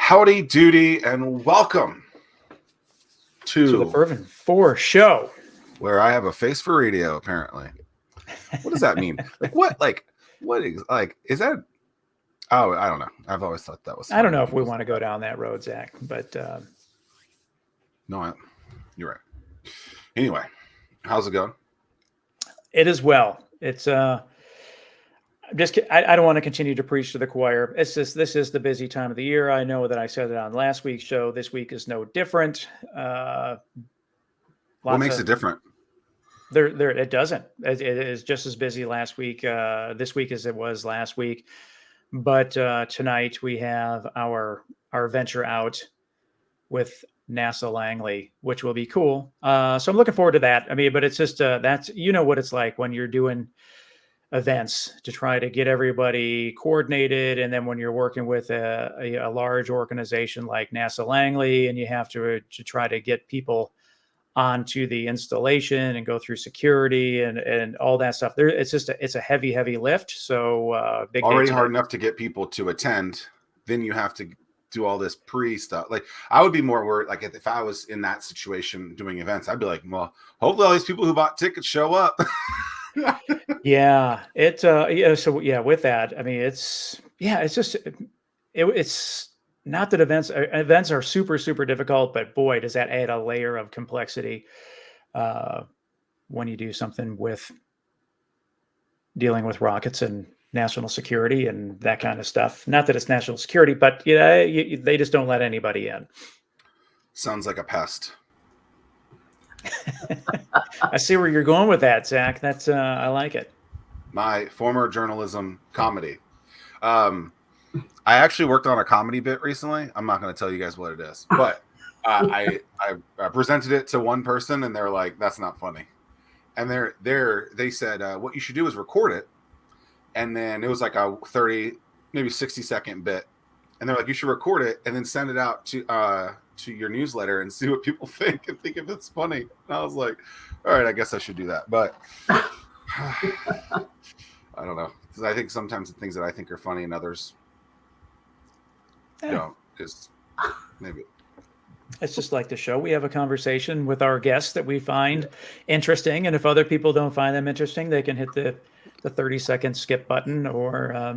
Howdy doody and welcome to the Fervent Four show, where I have a face for radio. Apparently, what does that mean? Is that? Oh, I don't know. I've always thought that was funny. I don't know if we want to go down that road, Zach, but no, you're right. Anyway, how's it going? It is well. It's I don't want to continue to preach to the choir. It's just, this is the busy time of the year. I know that I said it on last week's show. This week is no different. What makes it different? It doesn't. It is just as busy last week, this week as it was last week. But tonight we have our venture out with NASA Langley, which will be cool. So I'm looking forward to that. I mean, but it's just that's, you know what it's like when you're doing events to try to get everybody coordinated, and then when you're working with a large organization like NASA Langley, and you have to try to get people onto the installation and go through security and all that stuff. It's a heavy lift. So big already hard enough to get people to attend. Then you have to do all this pre stuff. Like, I would be more worried. Like, if I was in that situation doing events, I'd be like, well, hopefully all these people who bought tickets show up. Yeah, so with that, I mean, it's not that events are super difficult, but boy, does that add a layer of complexity when you do something with dealing with rockets and national security and that kind of stuff. Not that it's national security, but they just don't let anybody in. Sounds like a pest. I see where you're going with that, Zach. That's I like it. My former journalism comedy. I actually worked on a comedy bit recently. I'm not going to tell you guys what it is, but I presented it to one person, and they're like, "That's not funny." And they said, "What you should do is record it," and then it was like a 30, maybe 60-second bit, and they're like, "You should record it and then send it out to your newsletter and see what people think and think if it's funny." And I was like, "All right, I guess I should do that," but I don't know. Because I think sometimes the things that I think are funny and others don't, is maybe. It's just like the show. We have a conversation with our guests that we find interesting, and if other people don't find them interesting, they can hit the 30-second skip button or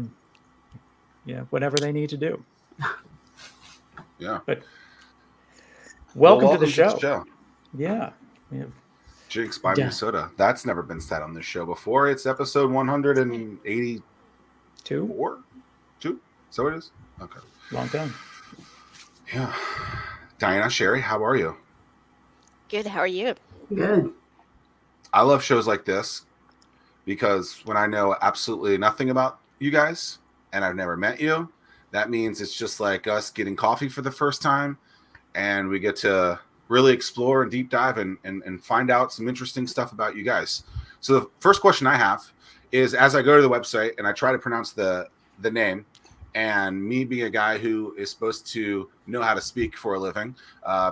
whatever they need to do. Yeah. But welcome to the show. Yeah. Jinx by Minnesota. That's never been said on this show before. It's episode 182. 2? So it is? Okay. Long time. Yeah. Diana, Sheri, how are you? Good. How are you? Good. I love shows like this because when I know absolutely nothing about you guys and I've never met you, that means it's just like us getting coffee for the first time, and we get to really explore and deep dive and find out some interesting stuff about you guys. So the first question I have is, as I go to the website and I try to pronounce the name, and me being a guy who is supposed to know how to speak for a living,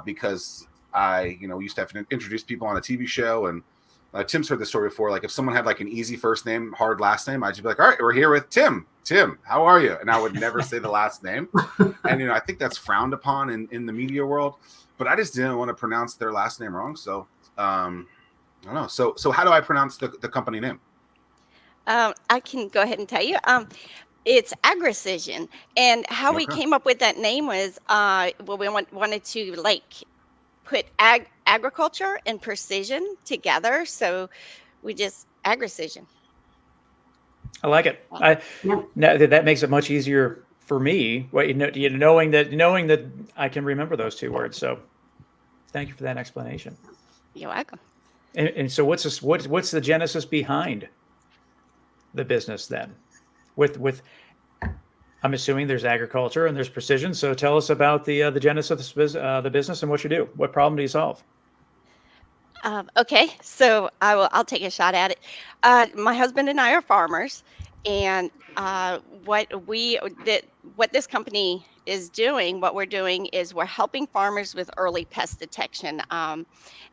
because I used to have to introduce people on a TV show, and Tim's heard the story before. Like, if someone had like an easy first name, hard last name, I'd just be like, "All right, we're here with Tim. Tim, how are you?" And I would never say the last name. And I think that's frowned upon in the media world. But I just didn't want to pronounce their last name wrong. So I don't know. So how do I pronounce the company name? I can go ahead and tell you. It's Agricision. And how we came up with that name was, we wanted to put agriculture and precision together. So we just Agricision. I like it. That makes it much easier for me, knowing that I can remember those two words. So thank you for that explanation. You're welcome. And so what's the genesis behind the business then? With I'm assuming there's agriculture and there's precision. So tell us about the genesis of the business and what you do. What problem do you solve? Okay, so I'll take a shot at it. My husband and I are farmers, and what this company is doing, what we're doing is we're helping farmers with early pest detection. And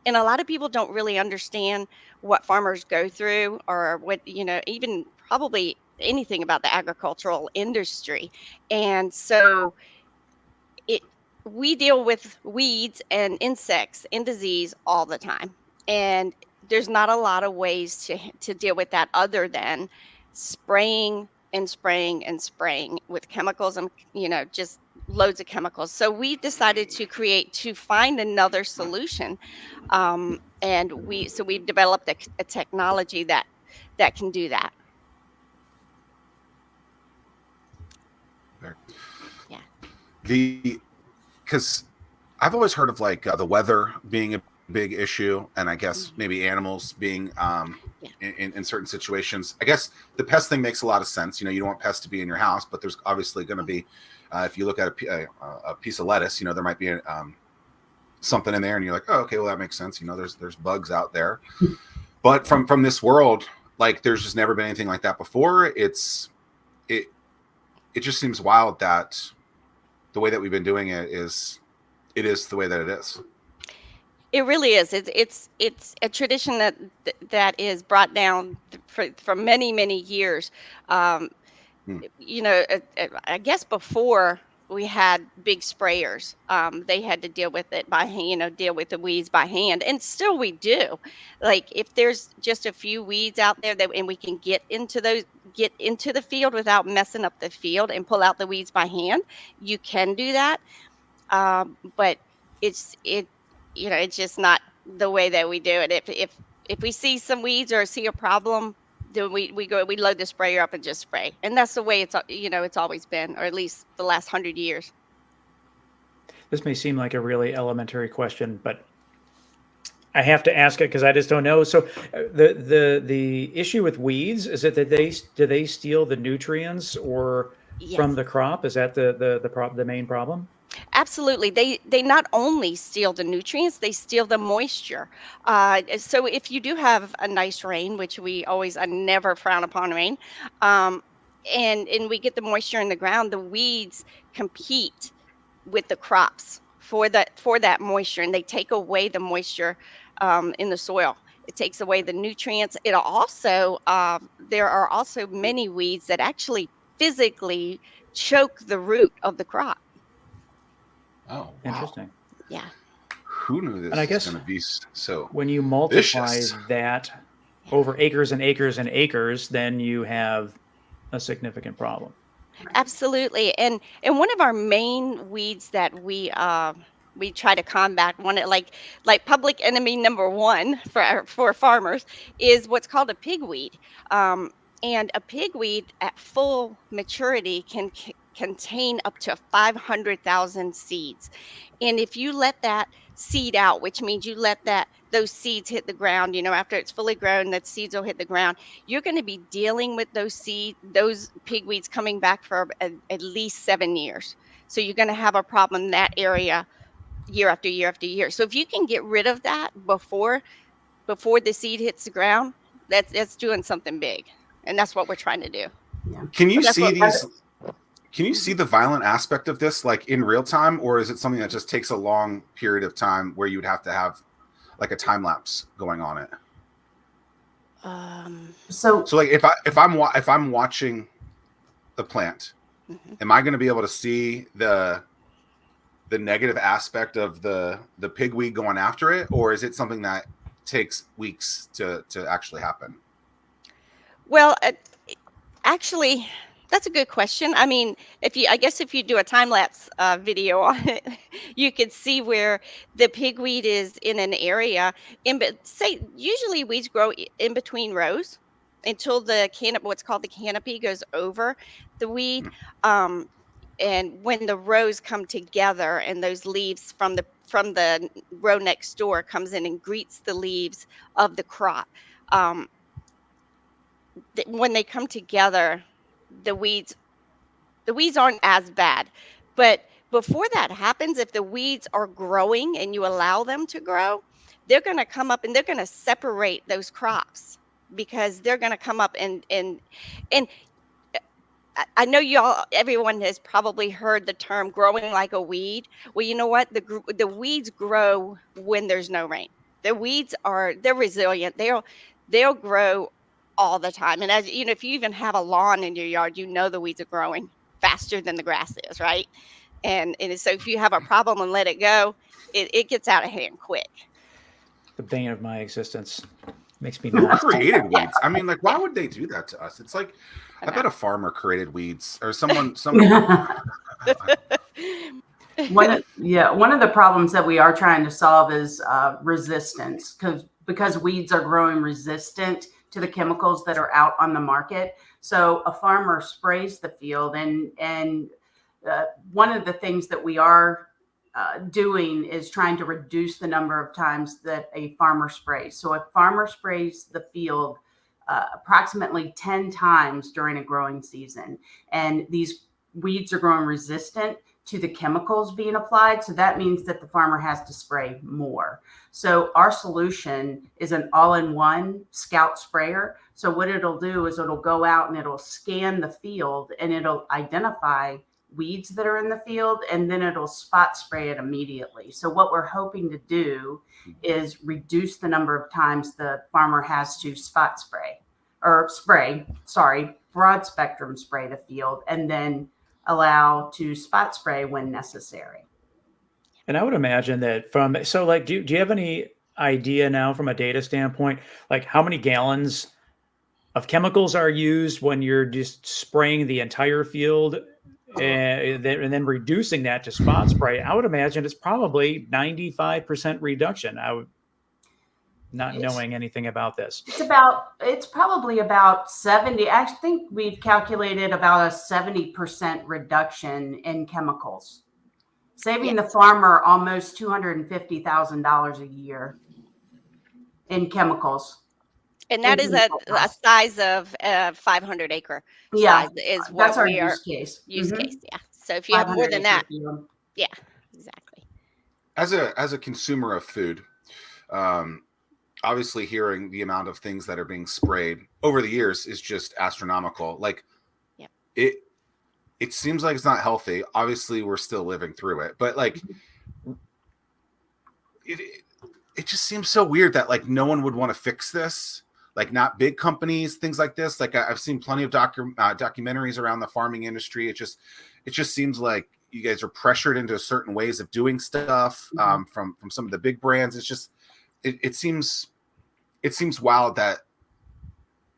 a lot of people don't really understand what farmers go through, or what, even probably anything about the agricultural industry. And so we deal with weeds and insects and disease all the time. And there's not a lot of ways to deal with that other than spraying and spraying and spraying with chemicals and, just loads of chemicals. So we decided to find another solution. So we've developed a technology that can do that. Yeah. Because I've always heard of like the weather being a big issue, and I guess Mhm. maybe animals being Yeah. in certain situations. I guess the pest thing makes a lot of sense. You don't want pests to be in your house, but there's obviously going to be, if you look at a piece of lettuce, there might be something in there, and you're like, oh, okay, well that makes sense. There's bugs out there, but from this world, like there's just never been anything like that before. It just seems wild that the way that we've been doing it is the way that it is. It really is. It's a tradition that is brought down for many many years. Um, Hmm. I guess before we had big sprayers, they had to deal with it by hand, deal with the weeds by hand, and still we do. Like if there's just a few weeds out there and we can get into the field without messing up the field and pull out the weeds by hand, you can do that. But it's it it's just not the way that we do it. If we see some weeds or see a problem, then we load the sprayer up and just spray, and that's the way it's always been, or at least the last 100 years. This may seem like a really elementary question, but I have to ask it because I just don't know. So the issue with weeds is that do they steal the nutrients or from Yes. the crop? Is that the main problem? Absolutely. They not only steal the nutrients, they steal the moisture. So if you do have a nice rain, which I never frown upon rain, um, and we get the moisture in the ground, the weeds compete with the crops for that moisture, and they take away the moisture in the soil. It takes away the nutrients. It also There are also many weeds that actually physically choke the root of the crop. Oh wow! Interesting. Yeah. Who knew And I this was guess going to be so when you multiply vicious? that Yeah. over acres and acres and acres, then you have a significant problem. Absolutely. And one of our main weeds that we try to combat, like public enemy number one for farmers, is what's called a pigweed. Um, and a pigweed at full maturity can contain up to 500,000 seeds. And if you let that seed out, which means you let that those seeds hit the ground, after it's fully grown, that seeds will hit the ground, you're going to be dealing with those pigweeds coming back for at least 7 years. So you're going to have a problem in that area year after year after year. So if you can get rid of that before the seed hits the ground, that's doing something big, and that's what we're trying to do. Can So you that's see what. these? Can you see Mhm. the violent aspect of this, like in real time, or is it something that just takes a long period of time where you would have to have like a time lapse going on it? So So, like, if I'm watching the plant, Mhm. am I going to be able to see the negative aspect of the pigweed going after it, or is it something that takes weeks to actually happen? Well, actually, that's a good question. I mean, I guess if you do a time lapse video on it, you could see where the pigweed is in an area. Usually weeds grow in between rows until the canopy, what's called the canopy, goes over the weed. Um, and when the rows come together, and those leaves from the row next door comes in and greets the leaves of the crop. Um, when they come together, the weeds the weeds aren't as bad. But before that happens, if the weeds are growing and you allow them to grow, they're going to come up and they're going to separate those crops, because they're going to come up and I know everyone has probably heard the term growing like a weed. Well, you know what? The weeds grow when there's no rain. They're resilient. They'll grow all the time. And as you know, if you even have a lawn in your yard, the weeds are growing faster than the grass is, right? And so if you have a problem and let it go, it gets out of hand quick. The bane of my existence. Makes me Who nuts. created Yeah. weeds? I mean, like, why Yeah. would they do that to us? It's like, I know. bet a farmer created weeds or someone. One of the problems that we are trying to solve is resistance, because weeds are growing resistant to the chemicals that are out on the market. So a farmer sprays the field, and one of the things that we are doing is trying to reduce the number of times that a farmer sprays. So a farmer sprays the field approximately 10 times during a growing season, and these weeds are growing resistant to the chemicals being applied. So that means that the farmer has to spray more. So our solution is an all-in-one Scout sprayer. So what it'll do is it'll go out and it'll scan the field, and it'll identify weeds that are in the field, and then it'll spot spray it immediately. So what we're hoping to do is reduce the number of times the farmer has to broad spectrum spray the field, and then allow to spot spray when necessary. And I would imagine that do you have any idea now from a data standpoint, like how many gallons of chemicals are used when you're just spraying the entire field and then reducing that to spot spray? I would imagine it's probably 95% reduction. Knowing anything about this. It's probably about 70. I think we've calculated about a 70% reduction in chemicals, saving the farmer almost $250,000 a year in chemicals. And that is a size of 500 acre size is what that's our use case. Use case, yeah. So if you have more than that, yeah, exactly. As a consumer of food, obviously hearing the amount of things that are being sprayed over the years is just astronomical. Like, it seems like it's not healthy. Obviously, we're still living through it, but like, it just seems so weird that like no one would want to fix this. Like, not big companies, things like this. Like, I've seen plenty of documentaries around the farming industry. It just seems like you guys are pressured into certain ways of doing stuff from some of the big brands. It's just it seems wild that.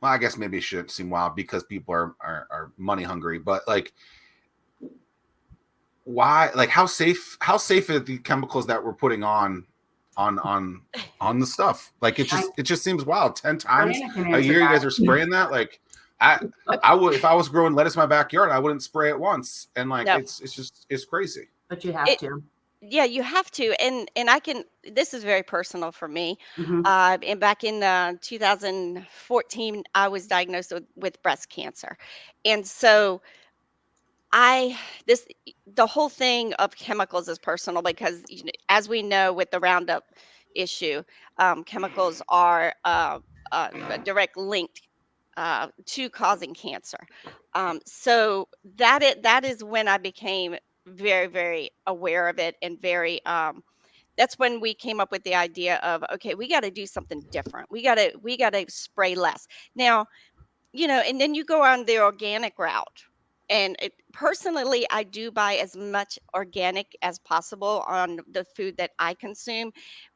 Well, I guess maybe it shouldn't seem wild because people are money hungry, but like, why? Like, how safe are the chemicals that we're putting on the stuff? Like, it just seems wild. 10 times a year you guys are spraying that. Like, I would, if I was growing lettuce in my backyard, I wouldn't spray it once. And like, it's crazy. But you have to. Yeah, you have to. And this is very personal for me. And back in 2014, I was diagnosed with breast cancer. And so the whole thing of chemicals is personal because, as we know with the Roundup issue, chemicals are a direct link to causing cancer. So that is when I became very, very aware of it, and very that's when we came up with the idea of, okay, we got to do something different. We got to spray less. Now, and then you go on the organic route. And personally, I do buy as much organic as possible on the food that I consume,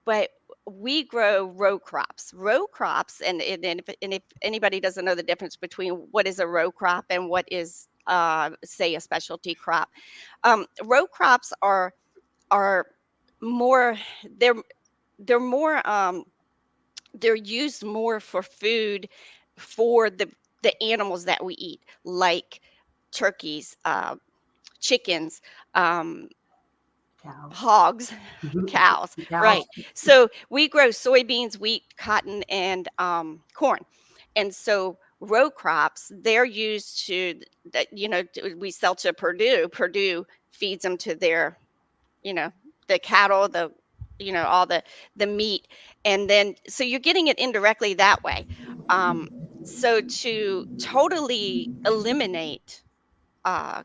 but we grow row crops. Row crops, and if anybody doesn't know the difference between what is a row crop and what is, say, a specialty crop, row crops are more they're they're more they're used more for food for the animals that we eat, like turkeys, chickens, hogs, cows, right? So we grow soybeans, wheat, cotton, and corn. And so row crops, they're used we sell to Purdue. Purdue feeds them to their, the cattle, all the meat. And then, so you're getting it indirectly that way. So to totally eliminate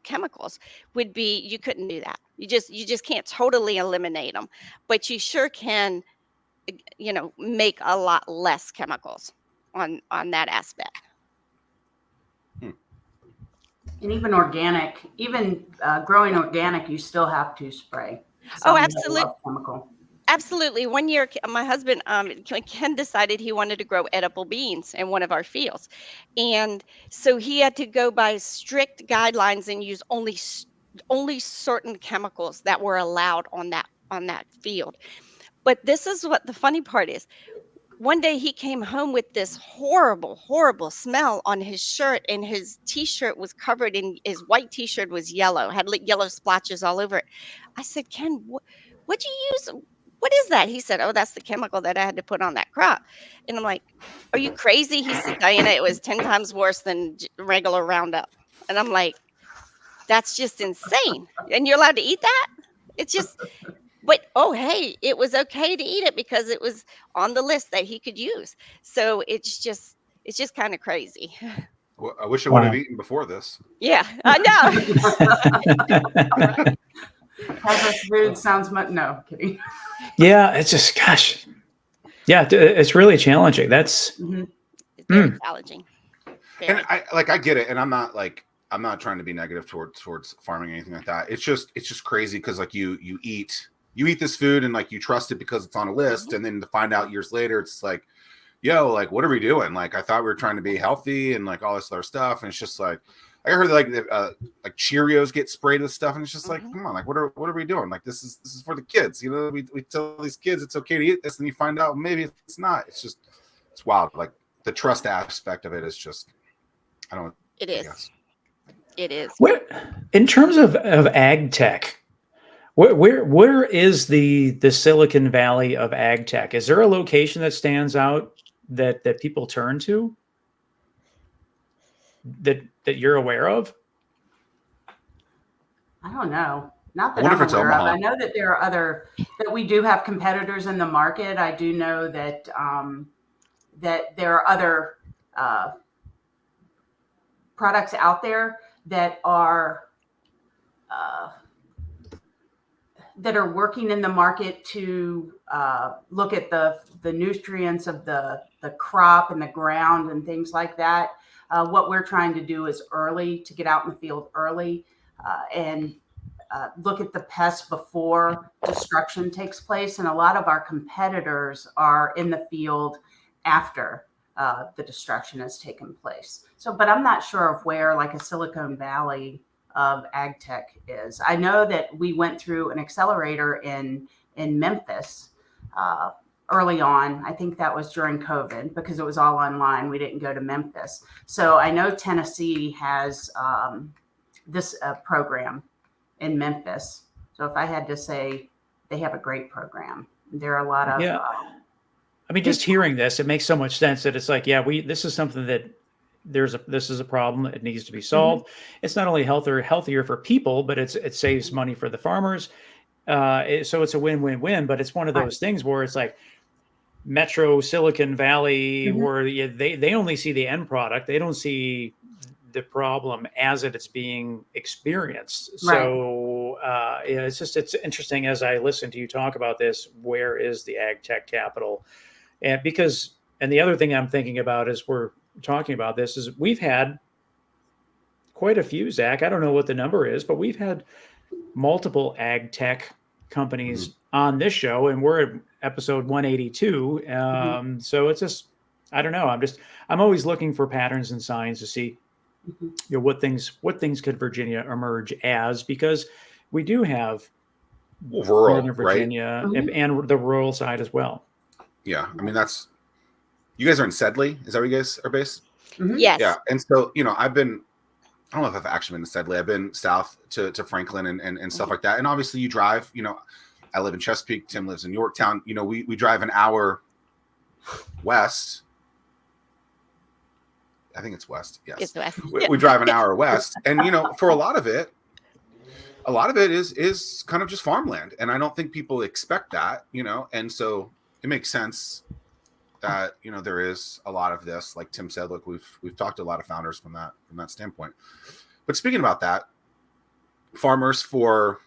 chemicals would be, you couldn't do that. You just can't totally eliminate them, but you sure can, make a lot less chemicals on that aspect. And even organic, growing organic, you still have to spray. Oh, Some have a absolutely. lot of chemical. Absolutely. One year, my husband, Ken, decided he wanted to grow edible beans in one of our fields, and so he had to go by strict guidelines and use only certain chemicals that were allowed on that field. But this is what the funny part is. One day he came home with this horrible, horrible smell on his shirt, and his t-shirt was covered in his white t-shirt was yellow, had yellow splotches all over it. I said, Ken, what'd you use? What is that? He said, oh, that's the chemical that I had to put on that crop. And I'm like, are you crazy? He said, Diana, it was 10 times worse than regular Roundup. And I'm like, that's just insane. And you're allowed to eat that? It's just, but oh, hey, it was okay to eat it because it was on the list that he could use. So it's just kind of crazy. Well, I wish I would have eaten before this. Yeah, I know. Hazardous food sounds much. No, kidding. Yeah, it's just, gosh. Yeah, it's really challenging. That's It's very challenging. Very. And I get it, and I'm not trying to be negative towards farming or anything like that. It's just crazy because like you eat this food and like you trust it because it's on a list, and then to find out years later, it's like, yo, like what are we doing? Like I thought we were trying to be healthy and like all this other stuff, and it's just like I heard like Cheerios get sprayed with stuff, and it's just like, come on, like what are we doing? Like this is for the kids, you know? We tell these kids it's okay to eat this, and you find out maybe it's not. It's wild. Like the trust aspect of it is just, I don't. It is. It is. Where, in terms of AgTech, where is the Silicon Valley of AgTech? Is there a location that stands out that people turn to that you're aware of? I don't know. Not that I'm aware of. I know that there are that we do have competitors in the market. I do know that that there are other products out there that are working in the market to look at the nutrients of the crop and the ground and things like that. What we're trying to do is to get out in the field early and look at the pests before destruction takes place. And a lot of our competitors are in the field after the destruction has taken place. So, but I'm not sure of where like a Silicon Valley of AgTech is. I know that we went through an accelerator in Memphis early on. I think that was during COVID because it was all online. We didn't go to Memphis. So I know Tennessee has this program in Memphis. So if I had to say, they have a great program. There are a lot of I mean, just hearing this, it makes so much sense that it's like, this is something that this is a problem. It needs to be solved. It's not only healthier for people, but it saves money for the farmers. So it's a win-win-win, but it's one of those things where it's like Metro Silicon Valley, where they only see the end product. They don't see the problem as it's being experienced. Right. So it's interesting as I listen to you talk about this, where is the AgTech capital? And the other thing I'm thinking about as we're talking about this is we've had quite a few, Zach. I don't know what the number is, but we've had multiple AgTech companies on this show, and we're at episode 182. So it's just, I don't know. I'm always looking for patterns and signs to see what things could Virginia emerge as, because we do have rural, Northern Virginia, right? And the rural side as well. Yeah, I mean you guys are in Sedley. Is that where you guys are based? Yes. Yeah, and so I don't know if I've actually been to Sedley. I've been south to Franklin and stuff like that. And obviously you drive. I live in Chesapeake. Tim lives in Yorktown. We drive an hour west. I think it's west. Yes, it's west. We drive an hour west, and for a lot of it is kind of just farmland, and I don't think people expect that. And so it makes sense that there is a lot of this. Like Tim said, look, we've talked to a lot of founders from that standpoint. But speaking about that, farmers for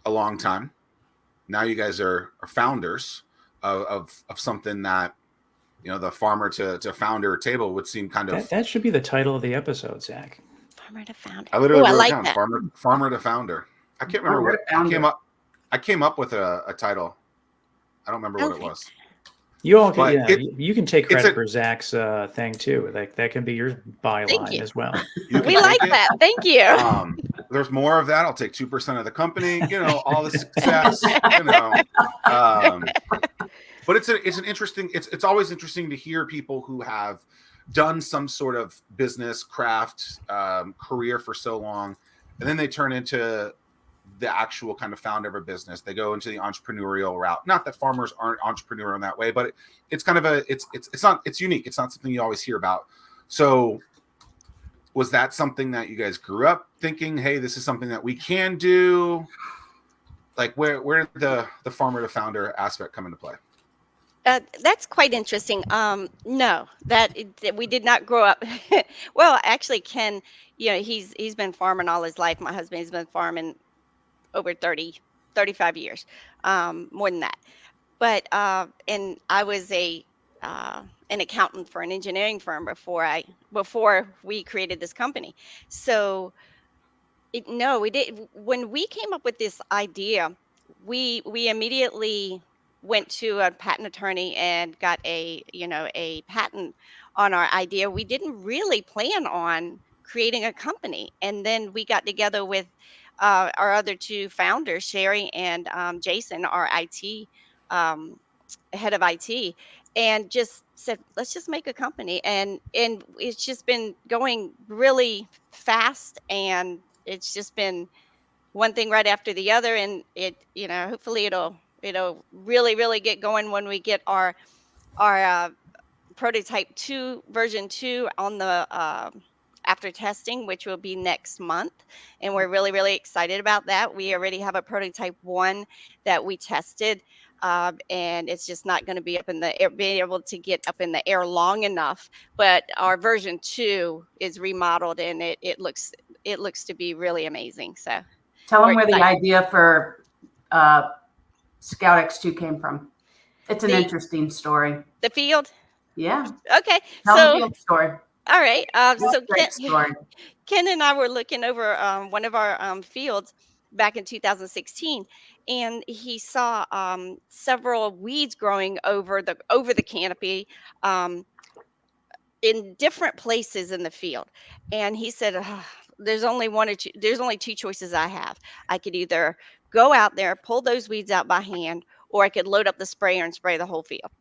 a long time. Now you guys are founders of something that the farmer to founder table would seem kind of. That should be the title of the episode, Zach. Farmer to founder. I literally Ooh, I wrote it like down. that. Farmer to founder. I can't remember what I came up with a title. I don't remember what it was. You all, But you can take credit for Zack's thing too. Like that can be your byline as well. We like that. Thank you. There's more of that. I'll take 2% of the company. You know, all the success. You know, but it's an interesting. It's always interesting to hear people who have done some sort of business, craft, career for so long, and then they turn into the actual kind of founder of a business. They go into the entrepreneurial route. Not that farmers aren't entrepreneurial in that way, but it's kind of it's unique. It's not something you always hear about. So was that something that you guys grew up thinking, hey, this is something that we can do? Like where did the farmer to founder aspect come into play? That's quite interesting. No, that we did not grow up. Well, actually, Ken, he's been farming all his life. My husband's been farming over 35 years, more than that. But and I was an accountant for an engineering firm before we created this company. So no, we did. When we came up with this idea, we immediately went to a patent attorney and got a patent on our idea. We didn't really plan on creating a company, and then we got together with our other two founders, Shari and Jason, our IT head of IT, and just said, let's just make a company. And it's just been going really fast, and it's just been one thing right after the other. And hopefully it'll really get going when we get our prototype 2 version 2 on the after testing, which will be next month. And we're really excited about that. We already have a prototype 1 that we tested, and it's just not going to be up in the air, being able to get up in the air long enough. But our version 2 is remodeled, and it looks to be really amazing. So tell them where the idea for Scout X2 came from. It's an interesting story. The field? Yeah. Okay. Tell the field story. All right. So story. Ken and I were looking over one of our fields back in 2016, and he saw several weeds growing over the canopy in different places in the field. And he said, there's only there's only two choices I have. I could either go out there, pull those weeds out by hand, or I could load up the sprayer and spray the whole field.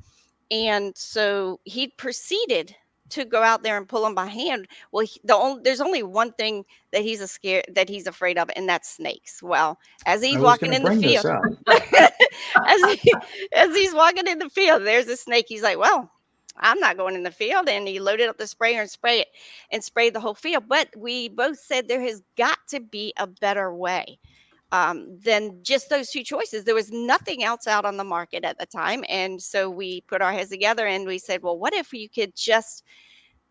And so he proceeded to go out there and pull them by hand. Well, there's only one thing that he's afraid of, and that's snakes. Well, as he's walking in the field, as he's walking in the field, there's a snake. He's like, well, I'm not going in the field. And he loaded up the sprayer and sprayed the whole field. But we both said there has got to be a better way than just those two choices. There was nothing else out on the market at the time. And so we put our heads together and we said, well, what if you could just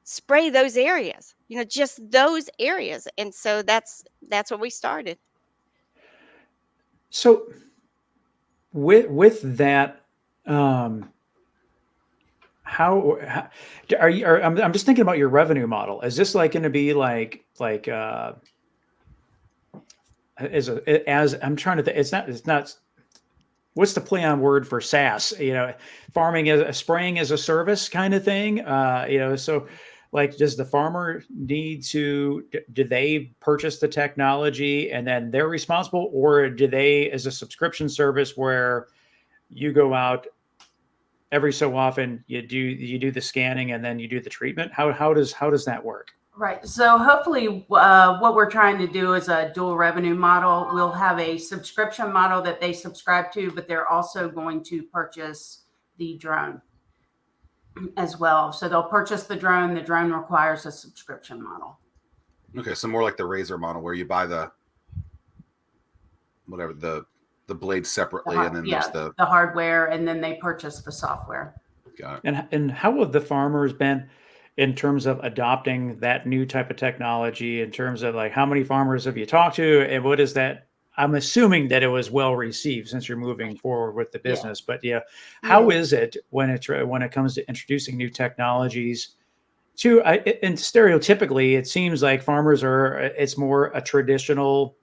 spray those areas, just those areas? And so that's what we started. So with that, how are you? I'm just thinking about your revenue model. Is this like going to be like as I'm trying to think, it's not. What's the play on word for SaaS? Farming as a spraying as a service kind of thing. So like, does the farmer need to? Do they purchase the technology and then they're responsible, or do they, as a subscription service, where you go out every so often, you do the scanning and then you do the treatment? How does that work? Right. So hopefully what we're trying to do is a dual revenue model. We'll have a subscription model that they subscribe to, but they're also going to purchase the drone as well. So they'll purchase the drone. The drone requires a subscription model. Okay. So more like the Razor model, where you buy the blade separately, and then there's the hardware, and then they purchase the software. Got it. And how have the farmers been in terms of adopting that new type of technology? In terms of like, how many farmers have you talked to, and what is that? I'm assuming that it was well received since you're moving forward with the business. But how is it when it comes to introducing new technologies too, and stereotypically, it seems like farmers it's more a traditional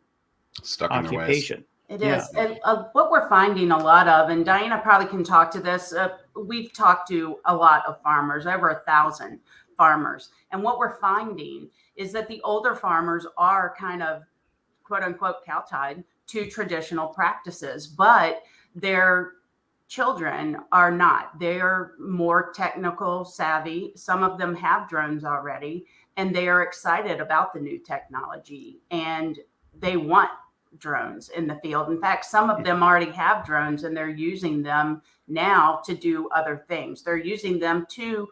Stuck in their ways. occupation. It Yeah. is. And what we're finding a lot of, and Diana probably can talk to this, we've talked to a lot of farmers, over 1,000 farmers. And what we're finding is that the older farmers are kind of, quote unquote, cow-tied to traditional practices, but their children are not. They're more technical savvy. Some of them have drones already, and they are excited about the new technology, and they want drones in the field. In fact, some of them already have drones, and they're using them now to do other things. They're using them to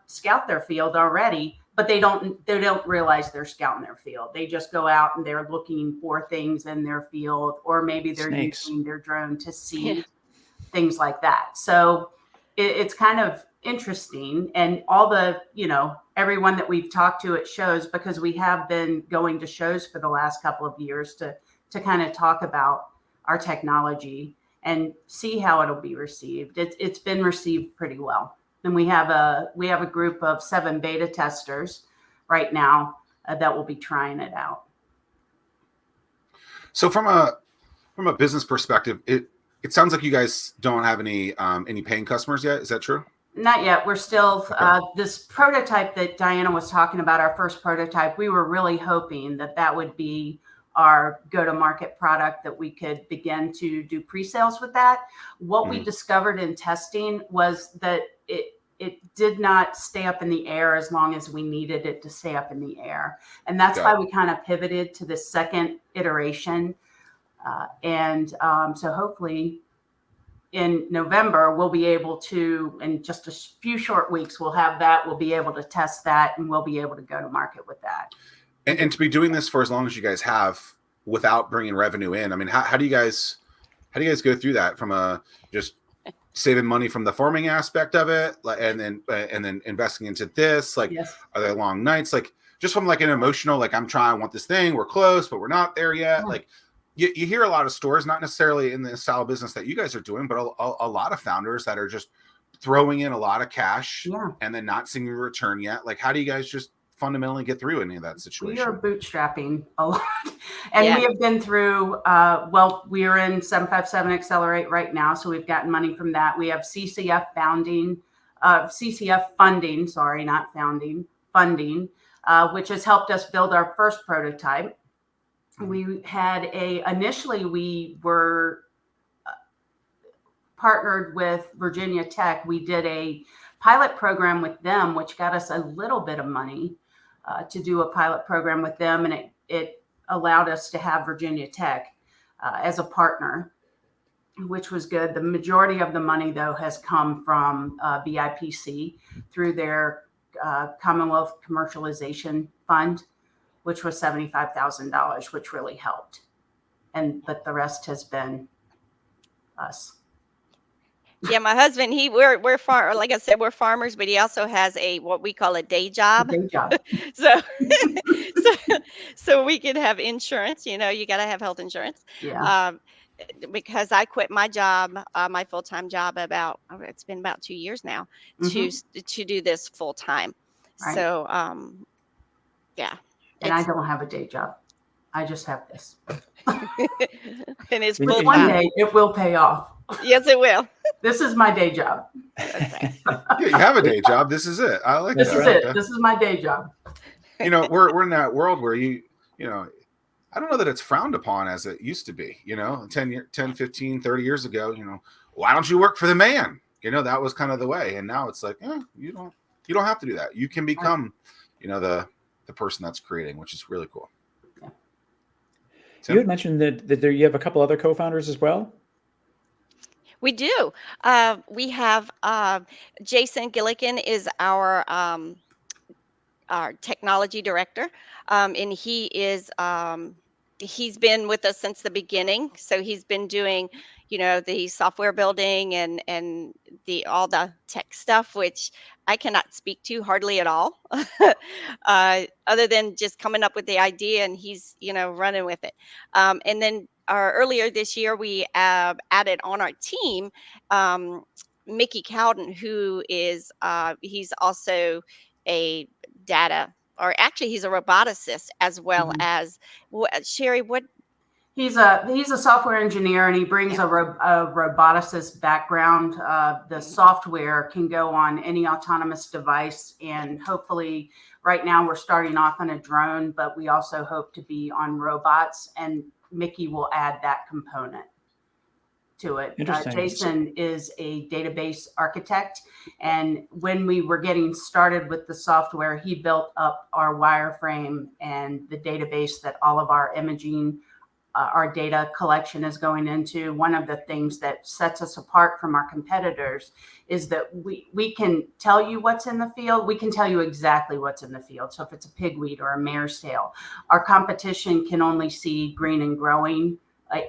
scout their field already, but they don't realize they're scouting their field. They just go out and they're looking for things in their field, or maybe they're using their drone to see things like that. So it's kind of interesting. And all the, everyone that we've talked to at shows, because we have been going to shows for the last couple of years to kind of talk about our technology and see how it'll be received. It's been received pretty well. And we have a group of 7 beta testers right now that will be trying it out. So from a business perspective, it sounds like you guys don't have any paying customers yet. Is that true? Not yet. We're still this prototype that Diana was talking about, our first prototype. We were really hoping that would be our go-to-market product, that we could begin to do pre-sales with that. What we discovered in testing was that it did not stay up in the air as long as we needed it to stay up in the air. And that's why we kind of pivoted to the second iteration. So hopefully in November, we'll be able to, in just a few short weeks, we'll be able to test that, and we'll be able to go to market with that. And to be doing this for as long as you guys have without bringing revenue in, I mean, how do you guys go through that from just saving money from the farming aspect of it, and then investing into this? Like, are there long nights? Like, just from like an emotional, like, I want this thing, we're close, but we're not there yet. Yeah. Like, you hear a lot of stores, not necessarily in the style of business that you guys are doing, but a lot of founders that are just throwing in a lot of cash and then not seeing a return yet. Like, how do you guys just fundamentally get through any of that situation? We are bootstrapping a lot, and we have been through. We are in 757 Accelerate right now, so we've gotten money from that. We have CCF funding. Sorry, not founding, funding, which has helped us build our first prototype. We had initially we were partnered with Virginia Tech. We did a pilot program with them, which got us a little bit of money to do a pilot program with them. And it allowed us to have Virginia Tech as a partner, which was good. The majority of the money, though, has come from BIPC through their Commonwealth Commercialization Fund, which was $75,000, which really helped. But the rest has been us. Yeah, my husband, we're like I said, we're farmers, but he also has what we call a day job. A day job. so we can have insurance. You got to have health insurance. Yeah. Because I quit my job, my full-time job it's been about 2 years now to do this full time. Right. So yeah. And I don't have a day job. I just have this. And it's full time. One day it will pay off. Yes, it will. This is my day job. Yeah, you have a day job. This is it. I like this. This is it. This is my day job. We're in that world where I don't know that it's frowned upon as it used to be, 10, 15, 30 years ago, why don't you work for the man? That was kind of the way. And now it's like, you don't have to do that. You can become, the person that's creating, which is really cool. Yeah. You had mentioned that you have a couple other co-founders as well. We do. We have Jason Gilikan is our technology director, and he is he's been with us since the beginning. So he's been doing, the software building and all the tech stuff, which I cannot speak to hardly at all, other than just coming up with the idea, and he's, running with it. And then earlier this year, we added on our team Mickey Cowden, who is he's also a data, or actually he's a roboticist as well as Sheri. What He's a software engineer, and he brings a roboticist background. The software can go on any autonomous device, and hopefully, right now we're starting off on a drone, but we also hope to be on robots. And Mickey will add that component to it. Jason is a database architect, and when we were getting started with the software, he built up our wireframe and the database that all of our imaging, our data collection is going into. One of the things that sets us apart from our competitors is that we can tell you what's in the field. We can tell you exactly what's in the field. So if it's a pigweed or a mare's tail, our competition can only see green and growing,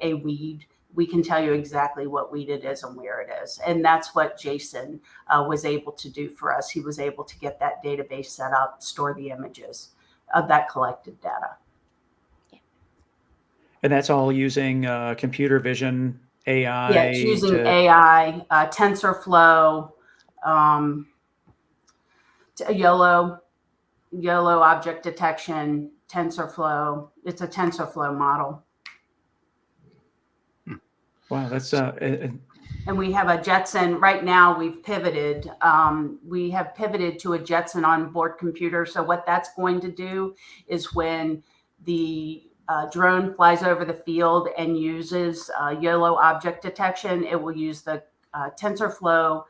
a weed. We can tell you exactly what weed it is and where it is. And that's what Jason was able to do for us. He was able to get that database set up, store the images of that collected data. And that's all using computer vision, AI? Yeah, it's using AI, TensorFlow, YOLO object detection, TensorFlow. It's a TensorFlow model. Wow, that's and we have a Jetson. Right now, we've pivoted. We have pivoted to a Jetson onboard computer. So what that's going to do is when the drone flies over the field and uses YOLO object detection, it will use the TensorFlow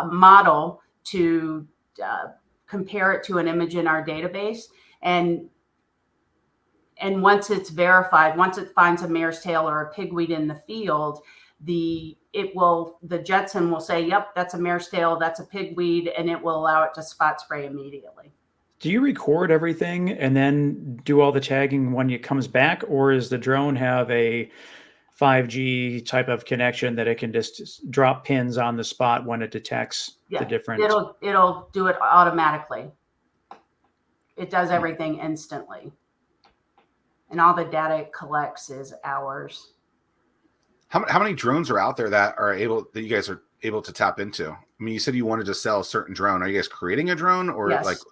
model to compare it to an image in our database. And once it's verified, once it finds a mare's tail or a pigweed in the field, the Jetson will say, yep, that's a mare's tail, that's a pigweed, and it will allow it to spot spray immediately. Do you record everything and then do all the tagging when it comes back, or does the drone have a 5G type of connection that it can just drop pins on the spot when it detects the different? It'll do it automatically. It does everything instantly. And all the data it collects is ours. How many drones are out there that you guys are able to tap into? I mean, you said you wanted to sell a certain drone. Are you guys creating a drone or Yes.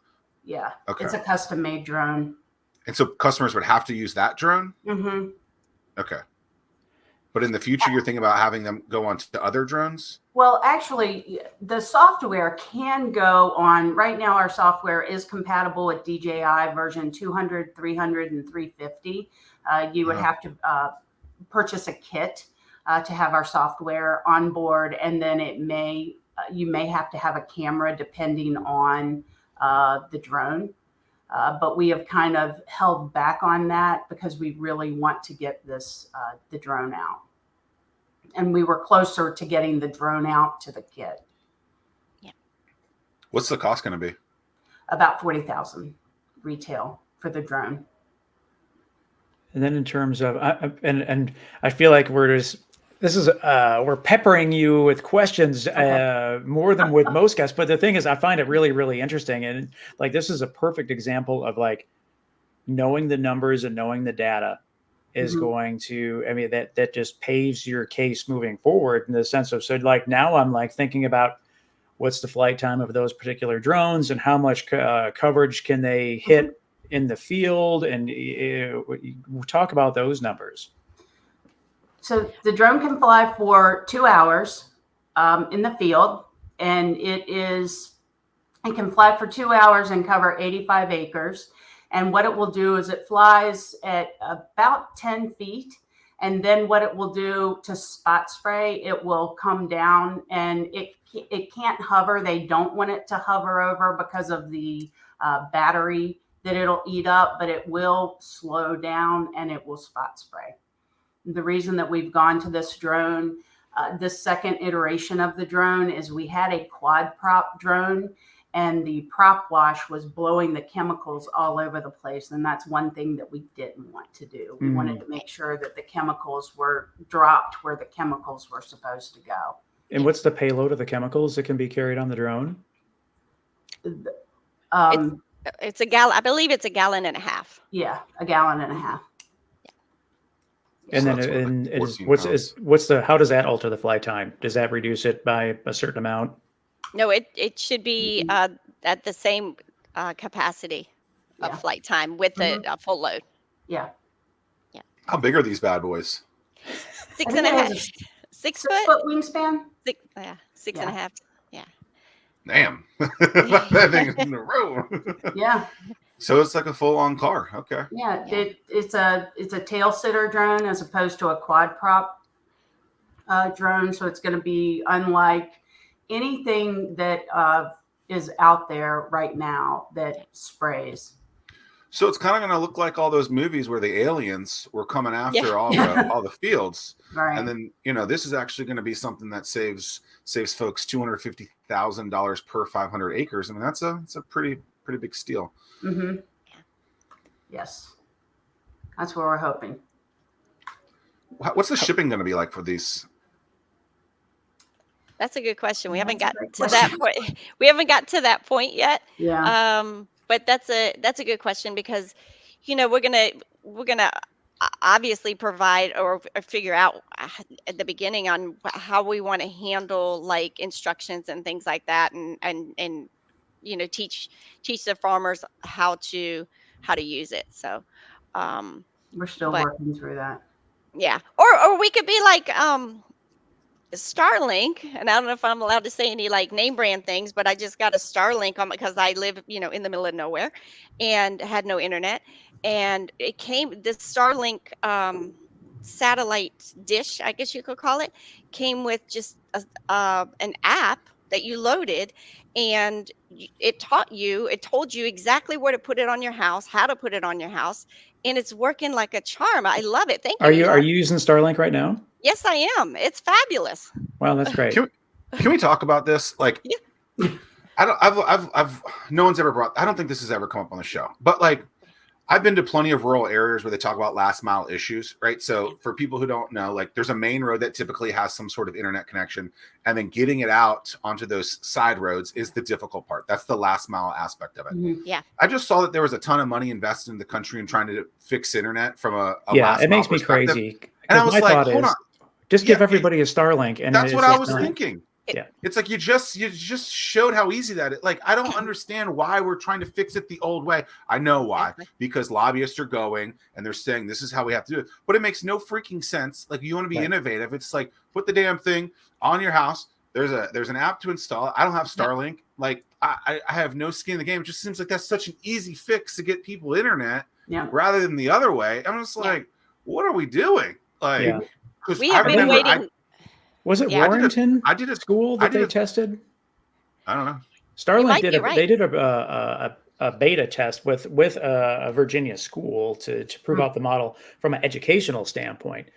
Yeah. Okay. It's a custom made drone. And so customers would have to use that drone? Mm-hmm. Okay. But in the future, you're thinking about having them go on to other drones? Well, actually, the software can go on. Right now, our software is compatible with DJI version 200, 300, and 350. You would have to purchase a kit to have our software on board, and then you may have to have a camera depending on the drone. But we have kind of held back on that because we really want to get the drone out. And we were closer to getting the drone out to the kit. Yeah. What's the cost going to be? About $40,000 retail for the drone. And then in terms of, and I feel like we're peppering you with questions more than with most guests. But the thing is, I find it really, really interesting. And like, this is a perfect example of like knowing the numbers and knowing the data is going to, I mean, that just paves your case moving forward in the sense of, so like now I'm like thinking about what's the flight time of those particular drones and how much coverage can they hit in the field, and we'll talk about those numbers. So the drone can fly for 2 hours in the field, and it can fly for 2 hours and cover 85 acres. And what it will do is it flies at about 10 feet. And then what it will do to spot spray, it will come down, and it can't hover. They don't want it to hover over because of the battery that it'll eat up, but it will slow down and it will spot spray. The reason that we've gone to this drone, this second iteration of the drone, is we had a quad prop drone, and the prop wash was blowing the chemicals all over the place. And that's one thing that we didn't want to do. We wanted to make sure that the chemicals were dropped where the chemicals were supposed to go. And what's the payload of the chemicals that can be carried on the drone? It's a gallon. I believe it's 1.5 gallons. Yeah, 1.5 gallons. And So then how does that alter the flight time? Does that reduce it by a certain amount? No, it should be at the same capacity of Yeah. flight time with Mhm. a full load. Yeah. How big are these bad boys? I Six think and a it has half, a 6 6 foot, foot wingspan. six and a half. Yeah. Damn. That thing is in a row. Yeah. So it's like a full-on car. Okay. Yeah. Yeah. It's a tail sitter drone as opposed to a quad prop drone. So it's going to be unlike anything that is out there right now that sprays. So it's kind of going to look like all those movies where the aliens were coming after Yeah. all the fields, Right. and then this is actually going to be something that saves folks $250,000 per 500 acres. I mean, that's a pretty big steal. Mm-hmm. Yes. That's what we're hoping. What's the shipping going to be like for these? That's a good question. We haven't That's got a great to that question. point. We haven't got to that point yet. Yeah. But that's a good question because, we're gonna obviously provide or figure out at the beginning on how we want to handle like instructions and things like that, and teach the farmers how to use it. So, We're still but working through that. yeah, or we could be like Starlink, and I don't know if I'm allowed to say any like name brand things, but I just got a Starlink on because I live, in the middle of nowhere and had no internet. And this Starlink satellite dish, I guess you could call it, came with just an app that you loaded, and it told you exactly where to put it on your house, how to put it on your house, and it's working like a charm. I love it. Thank you, Are Elon. you using Starlink right now? Yes, I am. It's fabulous. Wow, that's great. Can we talk about this? Like, Yeah. I've no one's ever brought. I don't think this has ever come up on the show, but like, I've been to plenty of rural areas where they talk about last mile issues, right? So for people who don't know, like, there's a main road that typically has some sort of internet connection, and then getting it out onto those side roads is the difficult part. That's the last mile aspect of it. Mhm. Yeah. I just saw that there was a ton of money invested in the country in trying to fix internet from a Yeah, last it mile makes me perspective. crazy. And I 'Cause was my like, thought hold is, on. just give everybody a Starlink, and That's it's what I just was done. thinking. Yeah. It's like you just showed how easy that is. Like, I don't understand why we're trying to fix it the old way. I know why. Exactly. Because lobbyists are going and they're saying this is how we have to do it. But it makes no freaking sense. Like, you want to be Right. innovative. It's like, put the damn thing on your house. There's an app to install. I don't have Starlink. Like, I have no skin in the game. It just seems like that's such an easy fix to get people internet rather than the other way. I'm just like, what are we doing? Like, Yeah. because We I have been remember waiting. Was it Yeah. Warrington I did a school that they tested? I don't know. Starlink might did be a right. they did a beta test with a Virginia school to prove out the model from an educational standpoint.